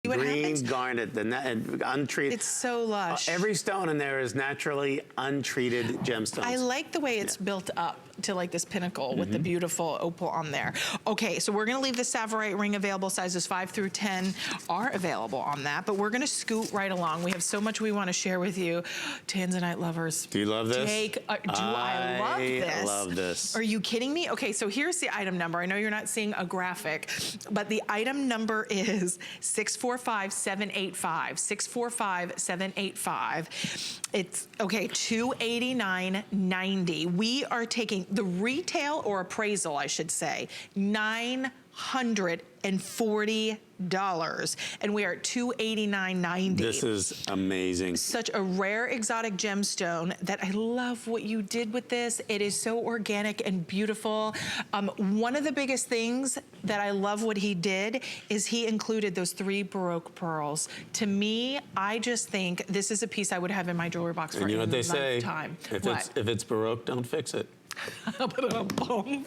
Green garnet, untreated. It's so lush. Every stone in there is naturally untreated gemstones. I like the way it's built up to like this pinnacle with the beautiful opal on there. Okay, so we're gonna leave the Tsavorite ring available. Sizes 5 through 10 are available on that, but we're gonna scoot right along. We have so much we wanna share with you. Tanzanite lovers. Do you love this? I love this. I love this. Are you kidding me? Okay, so here's the item number. I know you're not seeing a graphic, but the item number is 645785. 645785. It's, okay, $289.90. We are taking the retail or appraisal, I should say, $940, and we are at $289.90. This is amazing. Such a rare exotic gemstone that I love what you did with this. It is so organic and beautiful. One of the biggest things that I love what he did is he included those 3 Baroque pearls. To me, I just think this is a piece I would have in my jewelry box for a lifetime. And you know what they say? If it's Baroque, don't fix it. I'll put it on boom.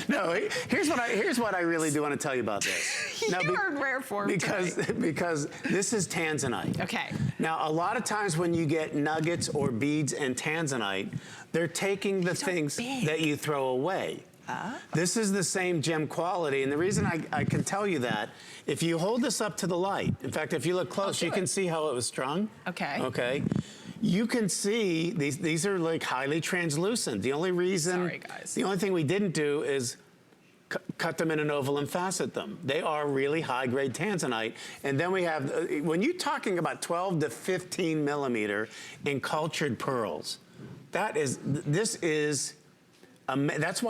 No, here's what I really do want to tell you about this. You are in rare form because this is Tanzanite. Okay. Now, a lot of times when you get nuggets or beads and Tanzanite, they're taking the things that you throw away. This is the same gem quality, and the reason I can tell you that, if you hold this up to the light, in fact, if you look close, you can see how it was strung. Okay. Okay. You can see these are like highly translucent. The only reason, sorry guys, the only thing we didn't do is cut them in an oval and facet them. They are really high grade Tanzanite. And then we have, when you're talking about 12 to 15 millimeter in cultured pearls, that's why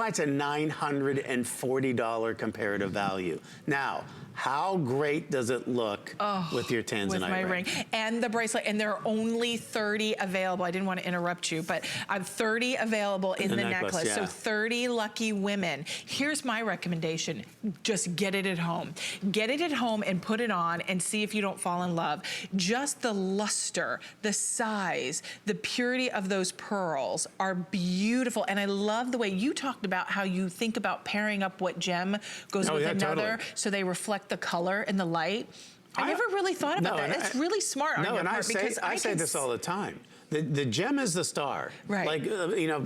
it's a $940 comparative value. Now, how great does it look with your Tanzanite with my ring? And the bracelet, and there are only 30 available. I didn't want to interrupt you, but I'm 30 available in the necklace. Yeah. So 30 lucky women. Here's my recommendation. Just get it at home. Get it at home and put it on and see if you don't fall in love. Just the luster, the size, the purity of those pearls are beautiful. And I love the way you talked about how you think about pairing up what gem goes with another, so they reflect the color and the light. I never really thought about that. It's really smart on your part, because I say this all the time. The gem is the star. Right. Like, you know,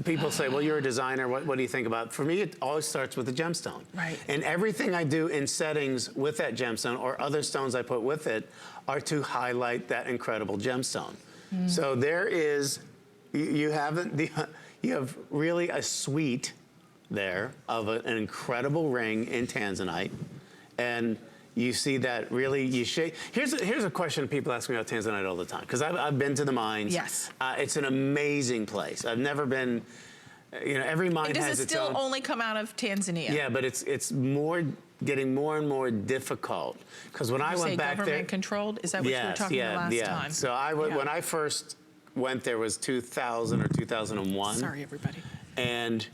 people say, well, you're a designer. What do you think about? For me, it always starts with the gemstone. Right. And everything I do in settings with that gemstone or other stones I put with it are to highlight that incredible gemstone. So there is, you have really a suite there of an incredible ring in Tanzanite, and you see that really you shake. Here's a question people ask me about Tanzanite all the time, because I've been to the mines. Yes. It's an amazing place. I've never been. You know, every mine has its own. Does it still only come out of Tanzania? Yeah, but it's getting more and more difficult, because when I went back there, government controlled. Is that what you were talking about last time? So when I first went there was 2000 or 2001. Sorry, everybody. And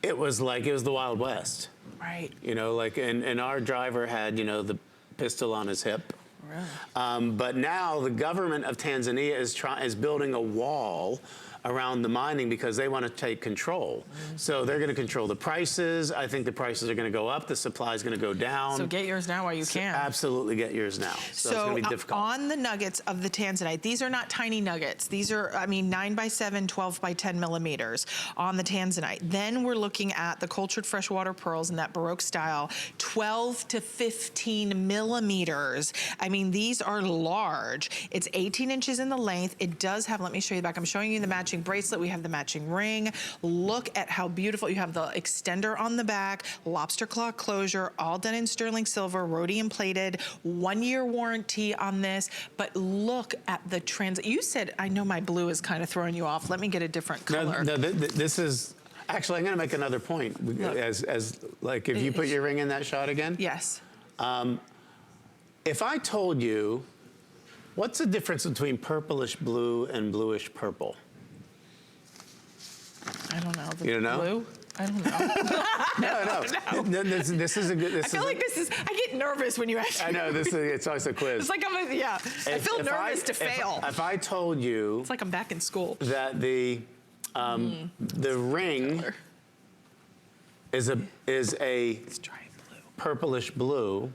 it was like, it was the Wild West. Right. You know, like, and our driver had, you know, the pistol on his hip. Really? But now the government of Tanzania is building a wall around the mining because they want to take control. So they're going to control the prices. I think the prices are going to go up. The supply is going to go down. So get yours now while you can. Absolutely get yours now. So it's going to be difficult. On the nuggets of the Tanzanite, these are not tiny nuggets. These are, I mean, 9 by 7, 12 by 10 millimeters on the Tanzanite. Then we're looking at the cultured freshwater pearls in that Baroque style, 12 to 15 millimeters. I mean, these are large. It's 18 inches in the length. It does have, let me show you the back. I'm showing you the matching bracelet. We have the matching ring. Look at how beautiful. You have the extender on the back, lobster claw closure, all done in sterling silver, rhodium plated, 1-year warranty on this. But look at the you said, I know my blue is kind of throwing you off. Let me get a different color. No, this is, actually, I'm going to make another point. As like, if you put your ring in that shot again. Yes. If I told you, what's the difference between purplish blue and bluish purple? I don't know. You don't know? Blue? I don't know. No. This is a good. I feel like this is. I get nervous when you ask me. I know it's always a quiz. It's like I feel nervous to fail. If I told you, it's like I'm back in school. That the ring is a purplish blue,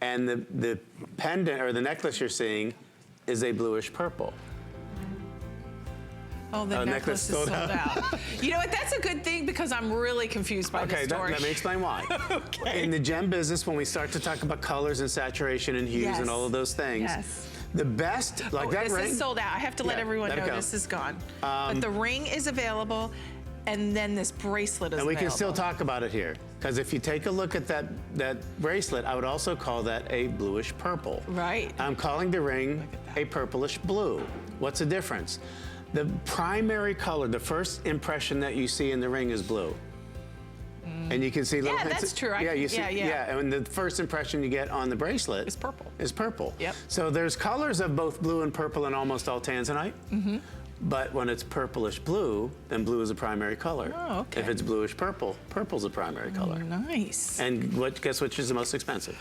And the pendant or the necklace you're seeing is a bluish purple. Oh, the necklace is sold out. You know what? That's a good thing because I'm really confused by this story. Let me explain why. Okay. In the gem business, when we start to talk about colors and saturation and hues and all of those things, the best, like that ring. This is sold out. I have to let everyone know this is gone. But the ring is available, and then this bracelet is available. And we can still talk about it here. Because if you take a look at that bracelet, I would also call that a bluish purple. Right. I'm calling the ring a purplish blue. What's the difference? The primary color, the first impression that you see in the ring is blue. And you can see little hints. That's true. And the first impression you get on the bracelet is purple. Yep. So there's colors of both blue and purple in almost all Tanzanite. But when it's purplish blue, then blue is a primary color. Oh, okay. If it's bluish purple, purple's a primary color. Nice. And guess which is the most expensive?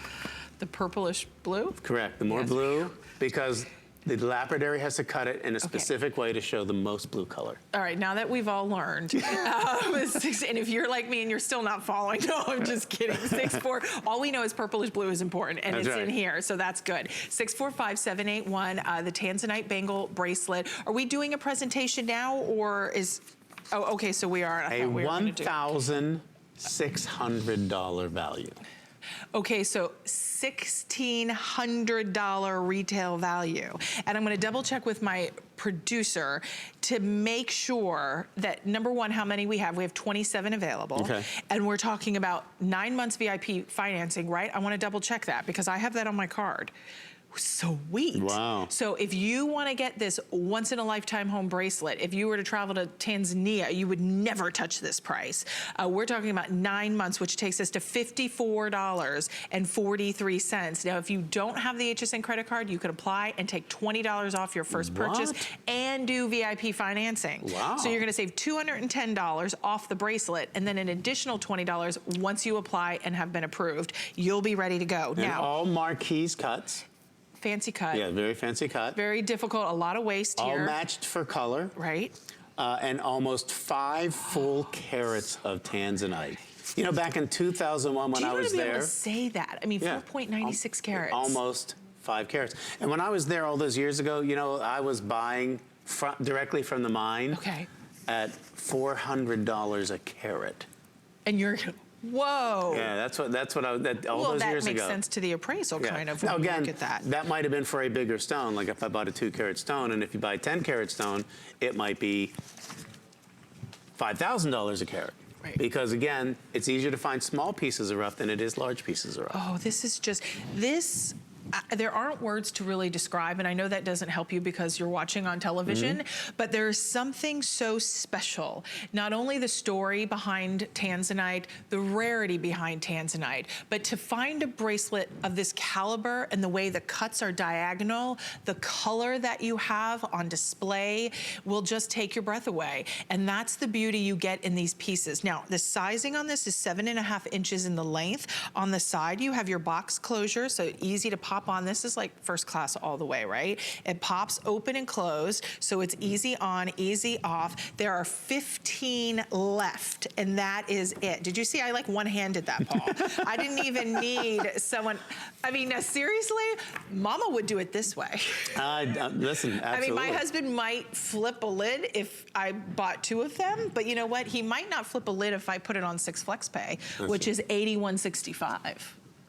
The purplish blue? Correct. The more blue, because the lapidary has to cut it in a specific way to show the most blue color. All right, now that we've all learned, and if you're like me and you're still not following, no, I'm just kidding. 6'4", all we know is purplish blue is important, and it's in here, so that's good. 645-781, the Tanzanite bangle bracelet. Are we doing a presentation now, or is? Oh, okay, so we are. A $1,600 value. Okay, so $1,600 retail value. And I'm gonna double check with my producer to make sure that, number one, how many we have. We have 27 available. Okay. And we're talking about 9 months VIP financing, right? I wanna double check that because I have that on my card. Sweet. Wow. So if you want to get this once in a lifetime home bracelet, if you were to travel to Tanzania, you would never touch this price. We're talking about 9 months, which takes us to $54.43. Now, if you don't have the HSN credit card, you could apply and take $20 off your first purchase and do VIP financing. Wow. So you're going to save $210 off the bracelet and then an additional $20 once you apply and have been approved. You'll be ready to go. And now, all marquise cuts. Fancy cut. Yeah, very fancy cut. Very difficult, a lot of waste here. All matched for color. Right. And almost 5 full carats of Tanzanite. You know, back in 2001 when I was there. Do you want to be able to say that? I mean, 4.96 carats. Almost 5 carats. And when I was there all those years ago, you know, I was buying directly from the mine at $400 a carat. And you're... Whoa. Yeah, that's what all those years ago. Well, that makes sense to the appraisal kind of. Now, when again, you look at that. That might have been for a bigger stone. Like if I bought a 2-carat stone, and if you buy a 10-carat stone, it might be $5,000 a carat. Right. Because again, it's easier to find small pieces of rough than it is large pieces of rough. Oh, this is just this. There aren't words to really describe, and I know that doesn't help you because you're watching on television, but there's something so special. Not only the story behind Tanzanite, the rarity behind Tanzanite, but to find a bracelet of this caliber and the way the cuts are diagonal, the color that you have on display will just take your breath away. And that's the beauty you get in these pieces. Now, the sizing on this is 7.5 inches in the length. On the side, you have your box closure, so easy to pop on. This is like first class all the way, right? It pops open and closed, so it's easy on, easy off. There are 15 left, and that is it. Did you see I like one-handed that, Paul? I didn't even need someone. I mean, seriously, Mama would do it this way. Listen, absolutely. I mean, my husband might flip a lid if I bought 2 of them, but you know what? He might not flip a lid if I put it on SoftFlex, which is $81.65,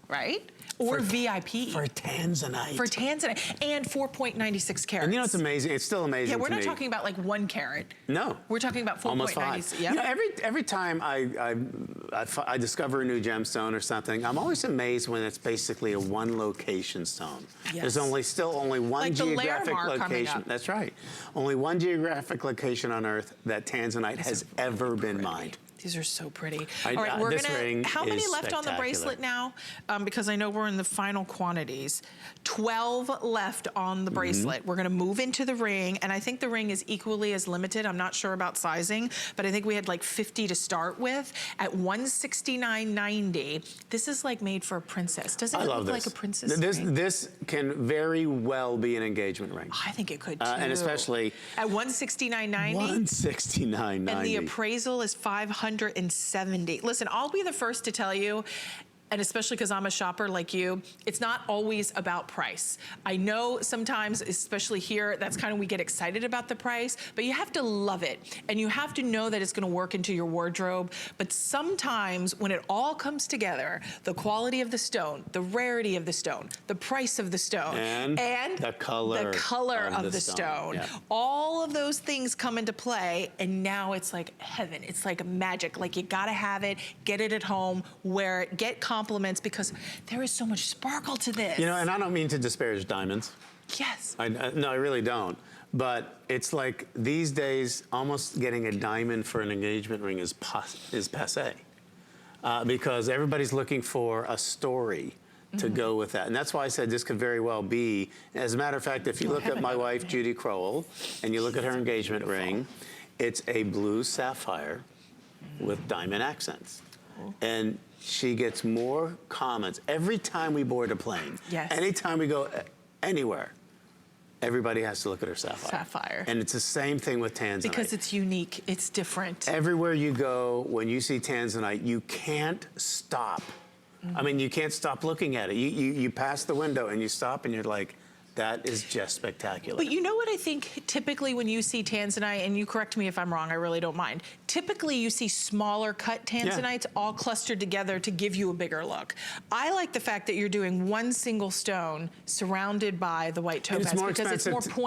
right? Or VIP. For Tanzanite. For Tanzanite. And 4.96 carats. And you know what's amazing? It's still amazing to me. Yeah, we're not talking about like 1 carat. No. We're talking about 4.96. Almost 5. Yeah. You know, every time I discover a new gemstone or something, I'm always amazed when it's basically a one-location stone. Yes. There's still only one like geographic location. That's right. Only one geographic location on Earth that Tanzanite has ever been mined. These are so pretty. All right, we're gonna. How many left on the bracelet now? Because I know we're in the final quantities. 12 left on the bracelet. We're gonna move into the ring, and I think the ring is equally as limited. I'm not sure about sizing, but I think we had like 50 to start with at $169.90. This is like made for a princess. Doesn't it look like a princess ring? This can very well be an engagement ring. I think it could too. And especially at $169.90. $169.90. And the appraisal is $570. Listen, I'll be the first to tell you, and especially because I'm a shopper like you, it's not always about price. I know sometimes, especially here, that's kind of, we get excited about the price, but you have to love it. And you have to know that it's gonna work into your wardrobe. But sometimes when it all comes together, the quality of the stone, the rarity of the stone, the price of the stone, and the color of the stone. Yeah. All of those things come into play, and now it's like heaven. It's like magic. Like, you gotta have it, get it at home, wear it, get compliments, because there is so much sparkle to this. You know, and I don't mean to disparage diamonds. Yes. No, I really don't. But it's like these days, almost getting a diamond for an engagement ring is passé. Because everybody's looking for a story to go with that. And that's why I said this could very well be, as a matter of fact, if you look at my wife, Judy Crowell, and you look at her engagement ring, it's a blue sapphire with diamond accents. And she gets more comments every time we board a plane. Yes. Anytime we go anywhere, everybody has to look at her sapphire. Sapphire. And it's the same thing with Tanzanite. Because it's unique, it's different. Everywhere you go, when you see Tanzanite, you can't stop. I mean, you can't stop looking at it. You pass the window and you stop and you're like, that is just spectacular. But you know what I think typically when you see Tanzanite, and you correct me if I'm wrong, I really don't mind. Typically you see smaller cut Tanzanites all clustered together to give you a bigger look. I like the fact that you're doing one single stone surrounded by the white topaz because it's more pointy.